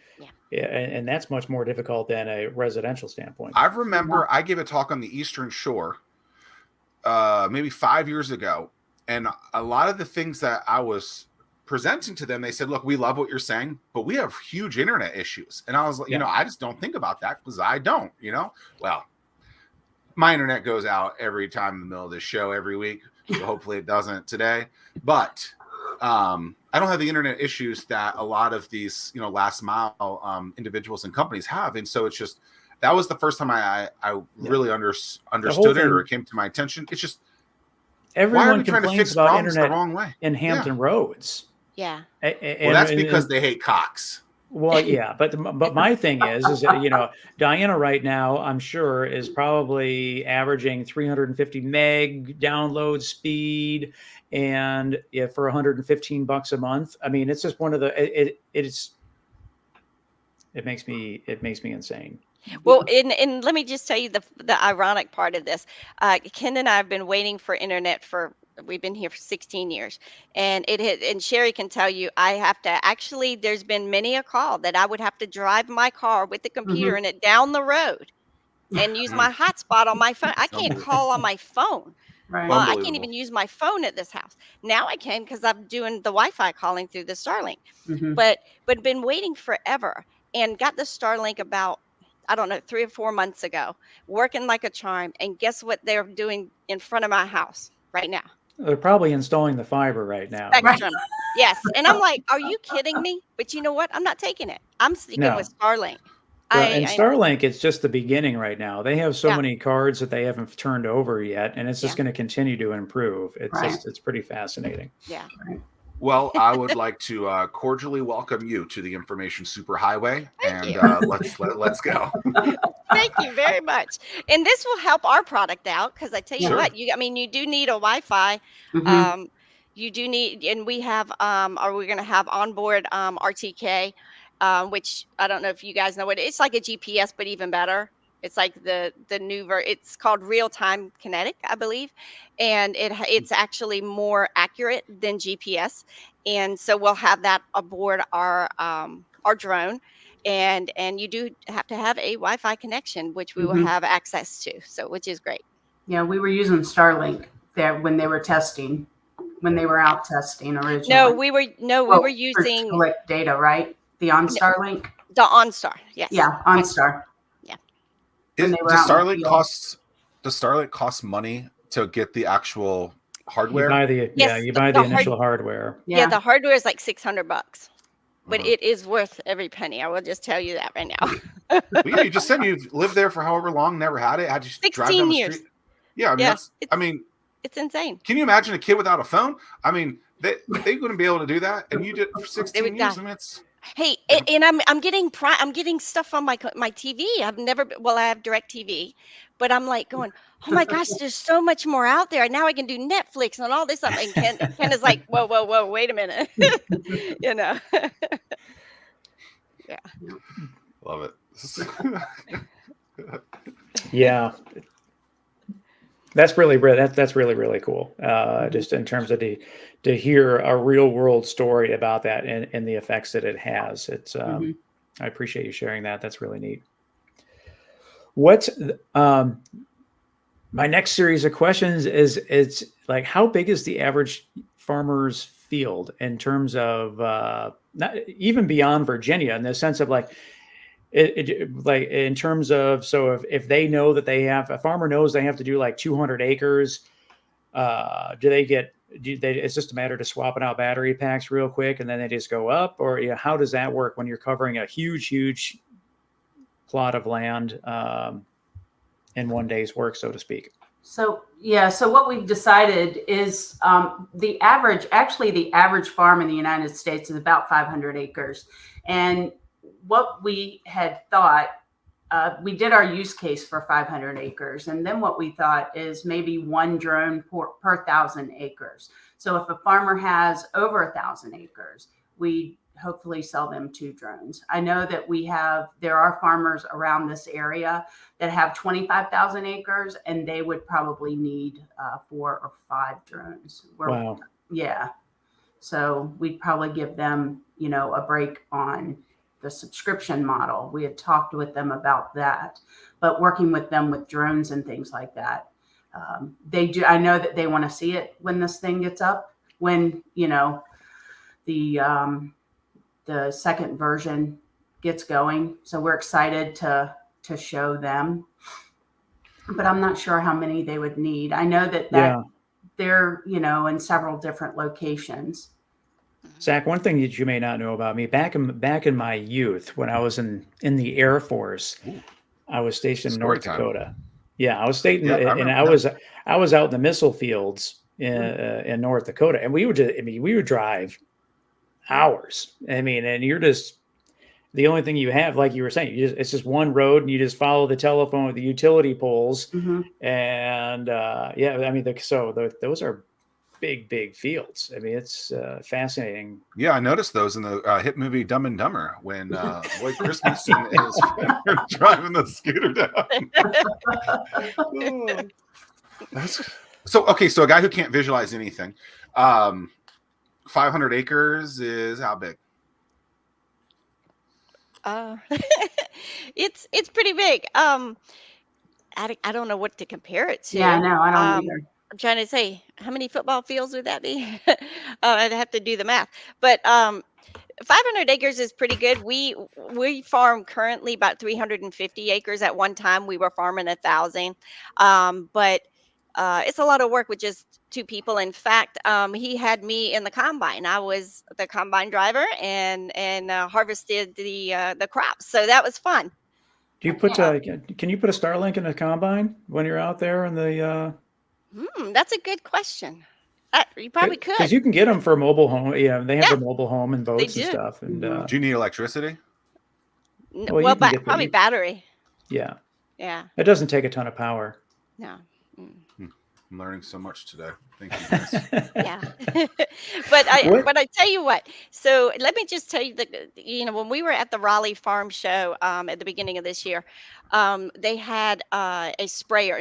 Yeah. And that's much more difficult than a residential standpoint. I remember I gave a talk on the Eastern Shore maybe 5 years ago, and a lot of the things that I was presenting to them, they said, look, we love what you're saying, but we have huge internet issues. And I was like, I just don't think about that because I don't, well, my internet goes out every time in the middle of this show every week. So hopefully it doesn't today, but I don't have the internet issues that a lot of these, last mile individuals and companies have. And so it's just, that was the first time I really understood it, or it came to my attention. It's just, everyone why are we trying to complains fix about problems internet the wrong way in Hampton Roads. Yeah. Well, that's because they hate Cox. Well, yeah, but my thing is that, Diana right now, I'm sure, is probably averaging 350 meg download speed, and if for $115 a month, I mean, it's just one of the it makes me insane. Well, and let me just tell you the ironic part of this. Ken and I have been waiting for internet we've been here for 16 years, and and Sheri can tell you, I have to actually, there's been many a call that I would have to drive my car with the computer in it down the road and use my hotspot on my phone. I can't call on my phone. Right. I can't even use my phone at this house. Now I can because I'm doing the Wi-Fi calling through the Starlink. But been waiting forever and got the Starlink about, I don't know, 3 or 4 months ago, working like a charm. And guess what they're doing in front of my house right now? They're probably installing the fiber right now. Spectrum. Yes. And I'm like, are you kidding me? But you know what? I'm not taking it. I'm sticking with Starlink. Well, and I know. Starlink, it's just the beginning right now. They have so Yeah. many cards that they haven't turned over yet, and it's just Yeah. going to continue to improve. It's Right. it's pretty fascinating. Yeah. Well, I would like to cordially welcome you to the information superhighway, Thank and you. let's go. Thank you very much. And this will help our product out because I tell you Sure. what, I mean, you do need a Wi-Fi. Mhm. You do need, and we have, are we going to have onboard RTK, which I don't know if you guys know what it's like a GPS, but even better. It's like the it's called real time kinetic, I believe, and it's actually more accurate than GPS. And so we'll have that aboard our drone, and you do have to have a Wi-Fi connection, which we will Mhm. have access to, so which is great. Yeah, we were using Starlink there when they were testing, when they were out testing No, originally. we were Well, to using collect data, right? The OnStar link? the OnStar. Yes. Yeah, OnStar. Yeah. When they were Does out in the Starlink cost money to get the actual You hardware? buy the Yes, you buy the initial hardware. Yeah, the hardware is like $600, but Uh-huh. it is worth every penny. I will just tell you that right now. Well, yeah, you just said you've lived there for however long, never had it. How'd you drive 16 down the years. street? Yeah, I mean, Yeah, that's. I mean, it's insane. can you imagine a kid without a phone? I mean, they wouldn't be able to do that, and you did it for They 16 would years. die. I mean, it's. Hey, Yeah. and I'm getting I'm getting stuff on my TV. I've never well, I have Direct TV, but I'm like going, oh my gosh, there's so much more out there. Now I can do Netflix and all this stuff. And Ken is like, whoa, whoa, whoa, wait a minute, you know. Yeah. Love it. Yeah, that's really that's really cool. Just in terms of to hear a real world story about that and the effects that it has. It's Mhm. I appreciate you sharing that. That's really neat. What's my next series of questions is it's like, how big is the average farmer's field in terms of not even beyond Virginia, in the sense of like like in terms of, so if they know that a farmer knows they have to do like 200 acres, it's just a matter of swapping out battery packs real quick and then they just go up, or how does that work when you're covering a huge plot of land in one day's work, so to speak? So what we've decided is the average farm in the United States is about 500 acres. And what we had thought, we did our use case for 500 acres. And then what we thought is maybe one drone per 1,000 acres. So if a farmer has over 1,000 acres, we hopefully sell them 2 drones. I know that there are farmers around this area that have 25,000 acres, and they would probably need 4 or 5 drones. Wow. Yeah. So we'd probably give them, a break on the subscription model. We had talked with them about that, but working with them with drones and things like that, they do. I know that they want to see it when this thing gets up, when, the second version gets going. So we're excited to show them, but I'm not sure how many they would need. I know that they're, in several different locations. Zack, one thing that you may not know about me, back in my youth, when I was in the Air Force, I was stationed in North Dakota. Yeah, I was stationed, and I was out in the missile fields in North Dakota, and we would drive hours. I mean, and you're just, the only thing you have, like you were saying, it's just one road, and you just follow the telephone with the utility poles, and those are big fields. I mean, it's fascinating. Yeah, I noticed those in the hit movie Dumb and Dumber when Lloyd Christmas and his friend are driving the scooter down. So a guy who can't visualize anything, 500 acres is how big? It's pretty big. I don't know what to compare it to. Yeah, no, I don't either. I'm trying to say, how many football fields would that be? I'd have to do the math. But 500 acres is pretty good. We farm currently about 350 acres. At one time, we were farming 1,000. But it's a lot of work with just 2 people. In fact, he had me in the combine. I was the combine driver and harvested the crops. So that was fun. Do you put? Can you put a Starlink in a combine when you're out there in the? That's a good question. You probably could. Because you can get them for mobile home. Yeah, they have Yeah, the mobile home and boats and do. stuff. And Do you need electricity? well, you probably battery. Yeah. Yeah. It doesn't take a ton of power. No. I'm learning so much today. Thank you, guys. Yeah. but I tell you what. So let me just tell you when we were at the Raleigh Farm Show at the beginning of this year, they had a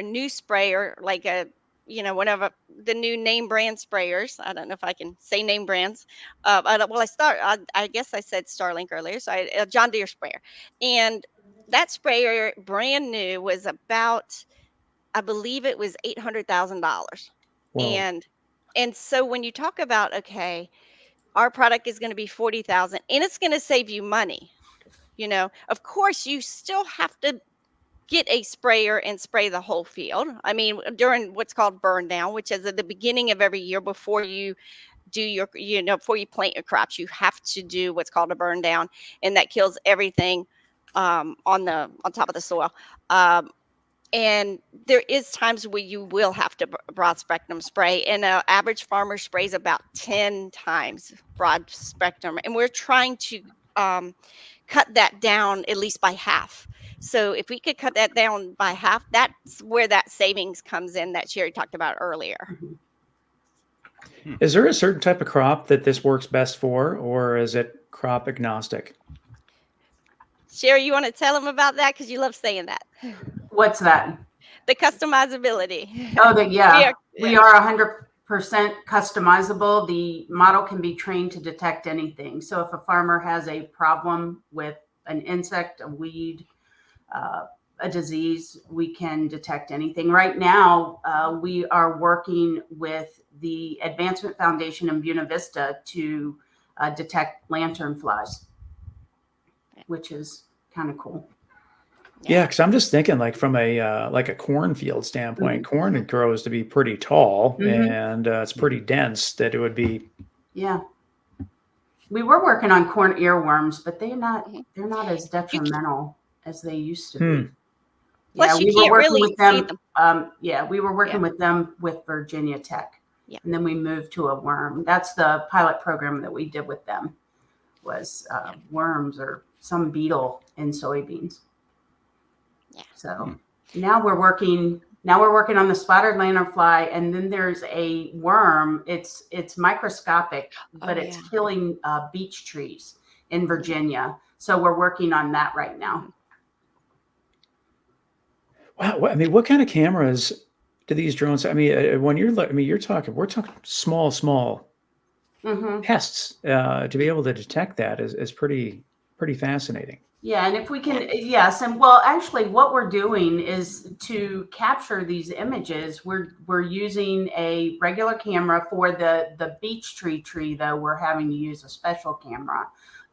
new sprayer, like one of the new name brand sprayers. I don't know if I can say name brands. I guess I said Starlink earlier, so a John Deere sprayer, and that sprayer, brand new, was about, I believe it was $800,000. And so when you talk about, okay, our product is going to be 40,000 and it's going to save you money, of course you still have to get a sprayer and spray the whole field. I mean, during what's called burn down, which is at the beginning of every year before you do before you plant your crops, you have to do what's called a burn down, and that kills everything on top of the soil. And there is times where you will have to broad spectrum spray, and an average farmer sprays about 10 times broad spectrum, and we're trying to cut that down at least by half. So if we could cut that down by half, that's where that savings comes in that Sheri talked about earlier. Is there a certain type of crop that this works best for, or is it crop agnostic? Sheri, you want to tell them about that? Because you love saying that. What's that? The customizability. Oh, we are 100% customizable. The model can be trained to detect anything. So if a farmer has a problem with an insect, a weed, a disease, we can detect anything. Right now, we are working with the Advancement Foundation in Buena Vista to detect lanternflies, which is kind of cool. Yeah, because I'm just thinking, like, from a cornfield standpoint, corn grows to be pretty tall, and it's pretty dense. That it would be. Yeah, we were working on corn earworms, but they're not as detrimental as they used to be. Plus, we were working with them. We were working with them with Virginia Tech, and then we moved to a worm. That's the pilot program that we did with them. Was worms or some beetle in soybeans. So now we're working on the spotted lanternfly, and then there's a worm. It's microscopic, but it's killing beech trees in Virginia. So we're working on that right now. Wow, I mean, what kind of cameras do these drones? I mean, we're talking small pests. To be able to detect that is pretty fascinating. Yeah, and if we can, yes, and well, actually, what we're doing is to capture these images. We're using a regular camera for the beech tree. Though we're having to use a special camera,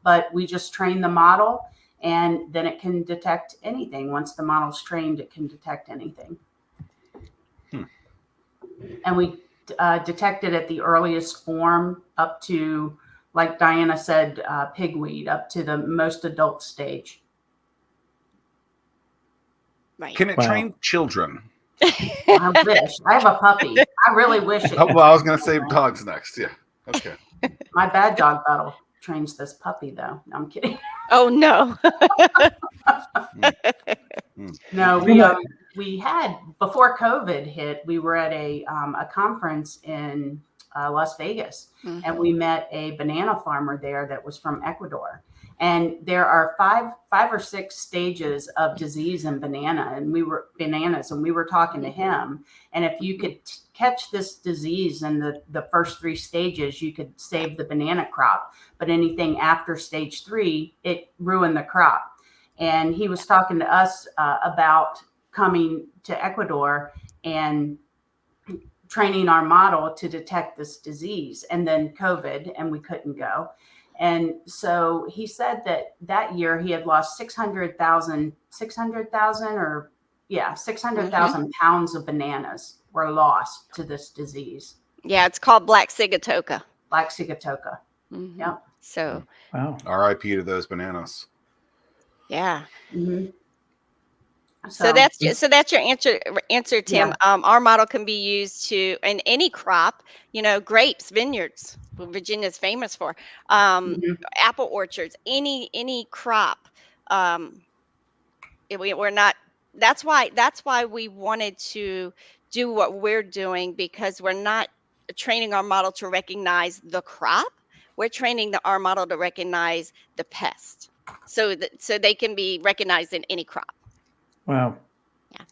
but we just train the model, and then it can detect anything. Once the model's trained, it can detect anything. And we detect it at the earliest form up to, like Diana said, pigweed, up to the most adult stage. Right. Can it train children? I wish. I have a puppy. I really wish it. Well, I was going to say dogs next. Yeah. Okay. My bad dog battle trains this puppy, though. No, I'm kidding. Oh, no. No, we had, before COVID hit, we were at a conference in Las Vegas, and we met a banana farmer there that was from Ecuador. And there are five or six stages of disease in bananas, and we were talking to him. And if you could catch this disease in the first three stages, you could save the banana crop. But anything after stage 3, it ruined the crop. And he was talking to us about coming to Ecuador and training our model to detect this disease, and then COVID, and we couldn't go. And so he said that year he had lost 600,000 pounds of bananas were lost to this disease. Yeah, it's called black sigatoka. Yep. So wow. R.I.P. to those bananas. Yeah. So that's your answer, Tim. Yeah. Our model can be used to in any crop, grapes, vineyards, what Virginia's famous for, Mhm. apple orchards, any crop. Um, we're not. That's why we wanted to do what we're doing, because we're not training our model to recognize the crop. We're training our model to recognize the pest, so they can be recognized in any crop. Wow. Yeah.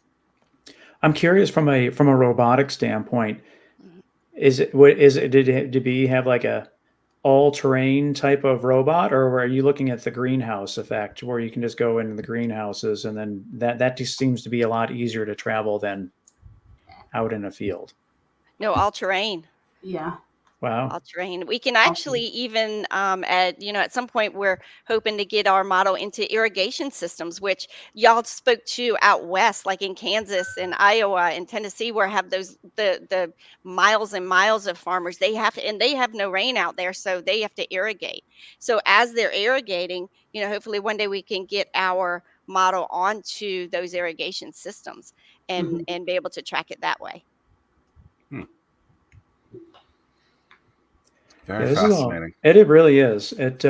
I'm curious from a robotic standpoint. Mhm. Did he have like a all-terrain type of robot, or are you looking at the greenhouse effect where you can just go into the greenhouses and then that just seems to be a lot easier to travel than out in a field? No, all terrain. Yeah. Wow. All terrain. We can actually even at some point we're hoping to get our model into irrigation systems, which y'all spoke to out west, like in Kansas and Iowa and Tennessee, where have those the miles and miles of farmers. They have no rain out there, so they have to irrigate. So as they're irrigating, hopefully one day we can get our model onto those irrigation systems and Mhm. and be able to track it that way. Very This fascinating. it really is. We just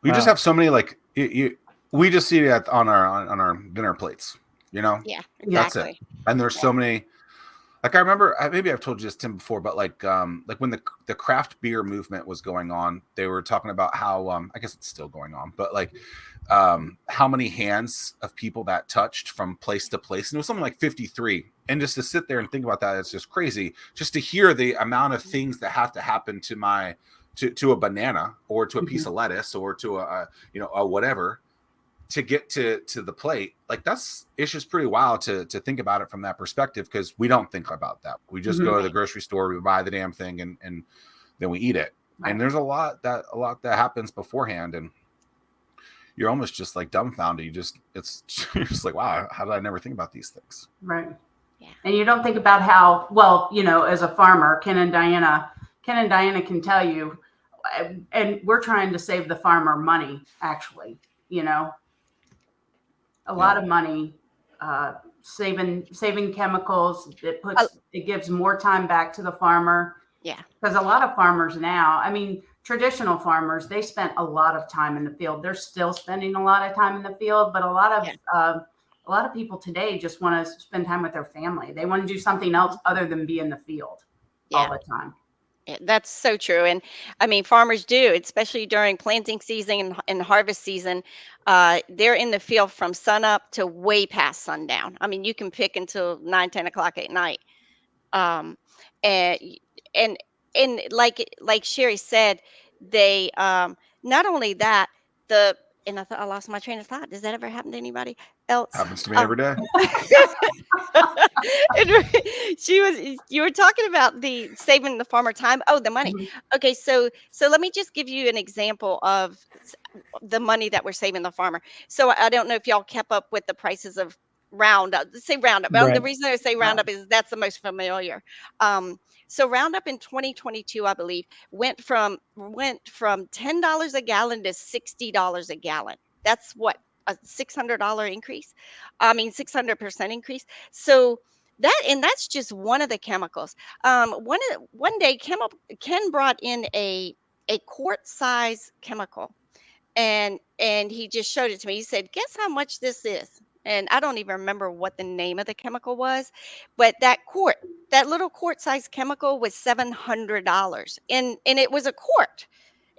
Wow. have so many we just see it on our dinner plates, Yeah, That's it. exactly. And there's Yeah. so many. Like I remember, maybe I've told you this, Tim, before, but like when the craft beer movement was going on, they were talking about how I guess it's still going on, but like how many hands of people that touched from place to place, and it was something like 53. And just to sit there and think about that, it's just crazy. Just to hear the amount of things that have to happen to a banana or to a piece of lettuce or to a whatever to get to the plate. Like it's just pretty wild to think about it from that perspective, because we don't think about that. We just go to the grocery store, we buy the damn thing, and then we eat it. Right. And there's a lot that happens beforehand, and you're almost just like dumbfounded. You're just like, wow, how did I never think about these things? Right. Yeah. And you don't think about how, well, as a farmer, Ken and Diana can tell you, and we're trying to save the farmer money, actually, a lot of money, saving chemicals. It gives more time back to the farmer. Yeah. Because a lot of farmers now, traditional farmers, they spent a lot of time in the field. They're still spending a lot of time in the field, but a lot of people today just want to spend time with their family. They want to do something else other than be in the field all the time. Yeah, that's so true. And farmers do, especially during planting season and harvest season. They're in the field from sunup to way past sundown. You can pick until 9, 10 o'clock at night. Um, and and like Sheri said, they not only that, the and I thought I lost my train of thought. Does that ever happen to anybody else? Happens to me every day. You were talking about the saving the farmer time. Oh, the money. Okay, so let me just give you an example of the money that we're saving the farmer. So I don't know if y'all kept up with the prices of Roundup. Say Roundup. The Right. reason I say Roundup is that's the most familiar. So Roundup in 2022, I believe, went from $10 a gallon to $60 a gallon. That's what, a $600 increase. 600% increase. So that's just one of the chemicals. One day Ken brought in a quart size chemical, and he just showed it to me. He said, "Guess how much this is?" And I don't even remember what the name of the chemical was, but that little quart size chemical was $700, and it was a quart.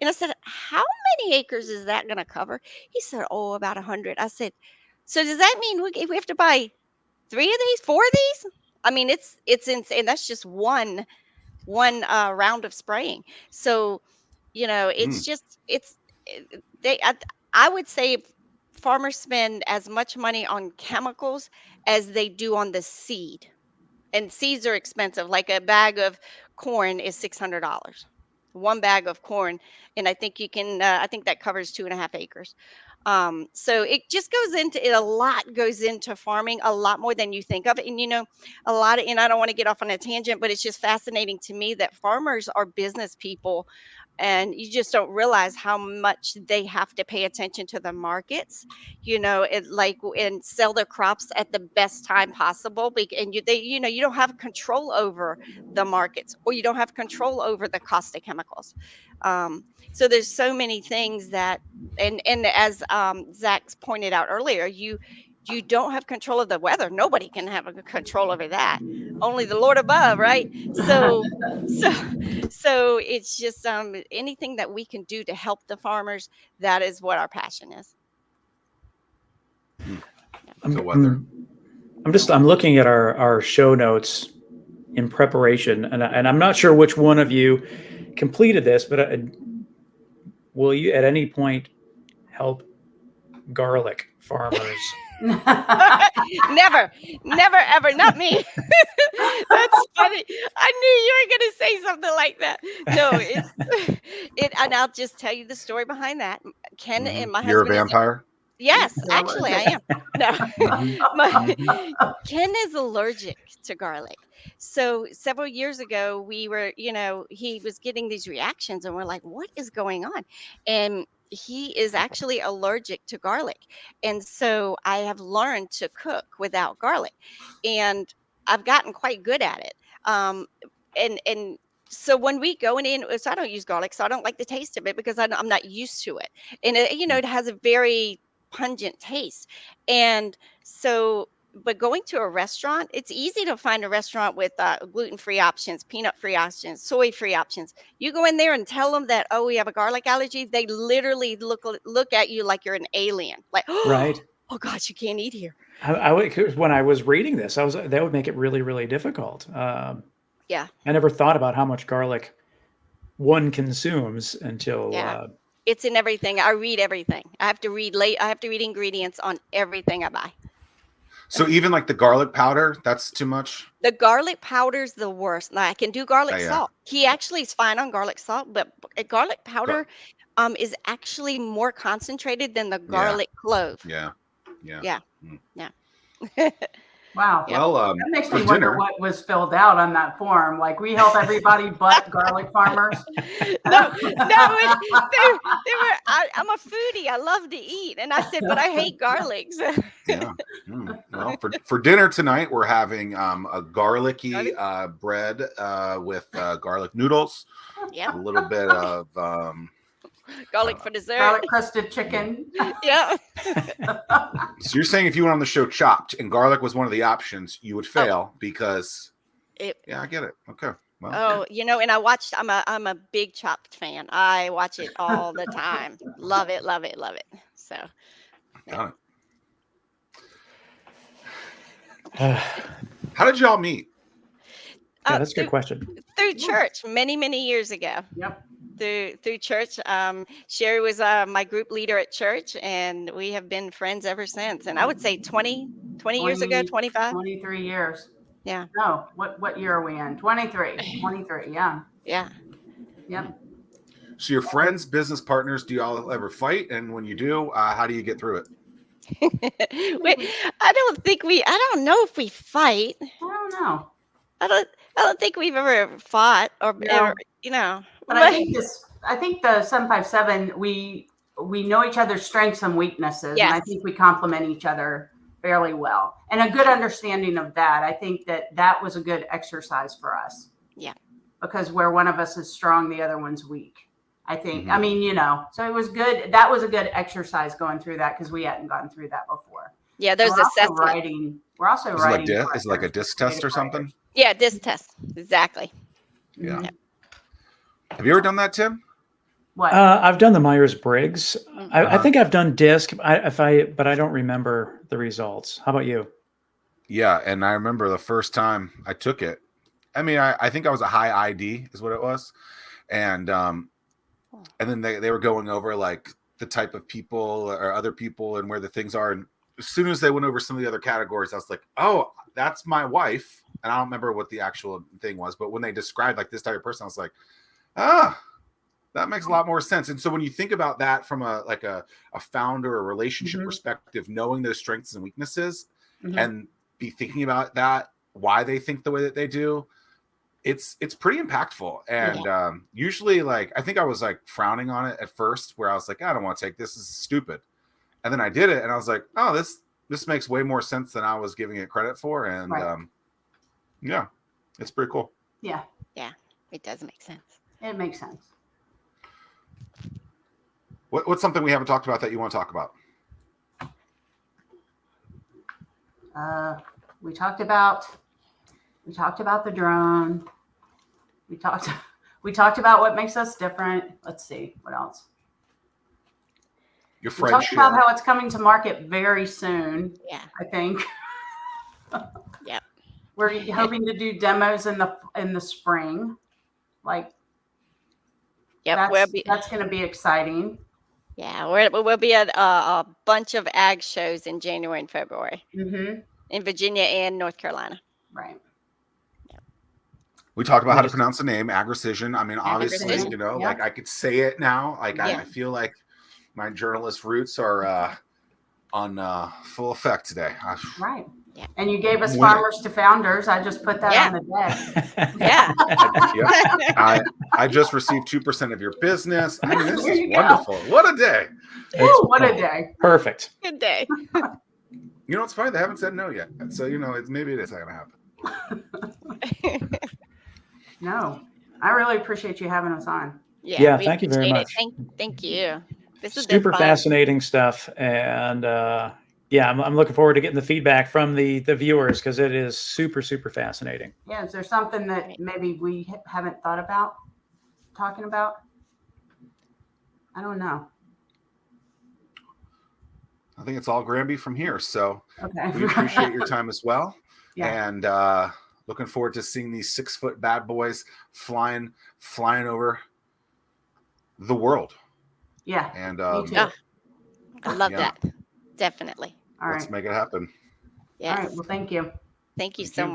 And I said, "How many acres is that going to cover?" He said, "Oh, about 100." I said, "So does that mean we have to buy 3 of these, 4 of these?" It's insane. That's just one round of spraying. So, it's just it's they I would say farmers spend as much money on chemicals as they do on the seed. And seeds are expensive. Like a bag of corn is $600. One bag of corn, and I think you can. I think that covers 2.5 acres. So it just goes into it. A lot goes into farming, a lot more than you think of. And a lot of. And I don't want to get off on a tangent, but it's just fascinating to me that farmers are business people. and you just don't realize how much they have to pay attention to the markets, and sell their crops at the best time possible. And you don't have control over the markets, or you don't have control over the cost of chemicals. So there's so many things that, and as Zach's pointed out earlier, you don't have control of the weather. Nobody can have a control over that. Only the Lord above, right? So so it's just anything that we can do to help the farmers. That is what our passion is. The weather. I'm looking at our show notes in preparation, and I'm not sure which one of you completed this, but will you at any point help garlic farmers? Never, never, ever, not me. That's funny. I knew you were going to say something like that. No, and I'll just tell you the story behind that. Ken and my You're a husband vampire? Yes, actually, I am. No, Mhm. Ken is allergic to garlic. So several years ago, he was getting these reactions, and we're like, what is going on? And he is actually allergic to garlic. And so I have learned to cook without garlic, and I've gotten quite good at it. And so when we go in, so I don't use garlic, so I don't like the taste of it because I'm not used to it. And it has a very pungent taste. And so, but going to a restaurant, it's easy to find a restaurant with gluten-free options, peanut-free options, soy-free options. You go in there and tell them that, oh, we have a garlic allergy. They literally look at you like you're an alien, like, Right. oh gosh, you can't eat here. When I was reading this, that would make it really, really difficult. Yeah, I never thought about how much garlic one consumes until yeah. It's in everything. I read everything. I have to read ingredients on everything I buy. So even like the garlic powder, that's too much? The garlic powder's the worst. Now, I can do garlic Yeah. salt. He actually is fine on garlic salt, but garlic powder is actually more concentrated than the garlic clove. Yeah. Yeah. Mm. Yeah. Wow. Yeah. Well, That makes for me wonder dinner, what was filled out on that form. Like, we help everybody but garlic farmers. No, I'm a foodie. I love to eat. And I said, but I hate garlic. So. yeah. Well, for dinner tonight, we're having a garlicky bread with garlic noodles, Yeah. a little bit of Garlic for dessert. Garlic crusted chicken. Yeah. So you're saying if you went on the show Chopped and garlic was one of the options, you would fail because yeah, I get it. Okay. Well, and I'm a big Chopped fan. I watch it all the time. Love it, love it, love it. So got it. How did y'all meet? Yeah, that's a good question. Through church many, many years ago. Yep. Through church. Sheri was my group leader at church, and we have been friends ever since. And I would say 20 years ago, 25. 23 years. Yeah. No, what year are we in? 23. 23, yeah. Yeah. Yep. So your friends, business partners, do y'all ever fight? And when you do, how do you get through it? I don't know if we fight. I don't know. I don't think we've ever fought or ever, But I think the 757, we know each other's strengths and weaknesses. Yes. And I think we complement each other fairly well. And a good understanding of that. I think that was a good exercise for us. Yeah. Because where one of us is strong, the other one's weak. I think, I mean, so it was good. That was a good exercise going through that because we hadn't gone through that before. Yeah, there's assessment. We're also writing. Is it like a disc test or something? Yeah, disc test. Exactly. Yeah. Have you ever done that, Tim? What? I've done the Myers-Briggs. I think I've done DISC, but I don't remember the results. How about you? Yeah, and I remember the first time I took it. I mean, I think I was a high ID is what it was, and then they were going over like the type of people or other people and where the things are. And as soon as they went over some of the other categories, I was like, oh, that's my wife. And I don't remember what the actual thing was, but when they described like this type of person, I was like, that makes a lot more sense. And so when you think about that from a founder or relationship perspective, knowing those strengths and weaknesses and be thinking about that, why they think the way that they do, it's pretty impactful. And usually, like, I think I was like frowning on it at first, where I was like, I don't want to take this. This is stupid. And then I did it, and I was like, oh, this makes way more sense than I was giving it credit for. And yeah, it's pretty cool. Yeah. Yeah, it does make sense. It makes sense. What's something we haven't talked about that you want to talk about? We talked about the drone. We talked about what makes us different. Let's see, what else? Your We friendship. talked about how it's coming to market very soon. Yeah. I think. Yep. We're hoping to do demos in the spring. Like, Yep. that's going to be exciting. Yeah, we'll be at a bunch of ag shows in January and February in Virginia and North Carolina. Right. We talked about how to pronounce the name, Agricision. I mean, obviously, Agricision. you know, Yeah. like I could say it now. Like Yeah. I feel like my journalist roots are on full effect today. Right. Yeah. And you gave us Winning. Farmers to Founders. I just put that on the deck. Yeah. I just received 2% of your business. I mean, this There is you go. wonderful. What a day. Woo, what a day. Perfect. Good day. You know, it's funny. They haven't said no yet. So, you know, maybe it is not going to happen. No, I really appreciate you having us on. Yeah, we thank you very appreciate much. it. Thank you. This has Super been fun. fascinating stuff. And yeah, I'm looking forward to getting the feedback from the viewers, because it is super, super fascinating. Yeah, is there something that maybe we haven't thought about talking about? I don't know. I think it's all Granby from here. So Okay. we appreciate your time as well. Yeah. And looking forward to seeing these 6-foot bad boys flying over the world. Yeah. And Me too. Yeah. I love Yeah. that. Definitely. All let's right. make it happen. Yes. All right. Well, thank you. Thank you Thank so you. much.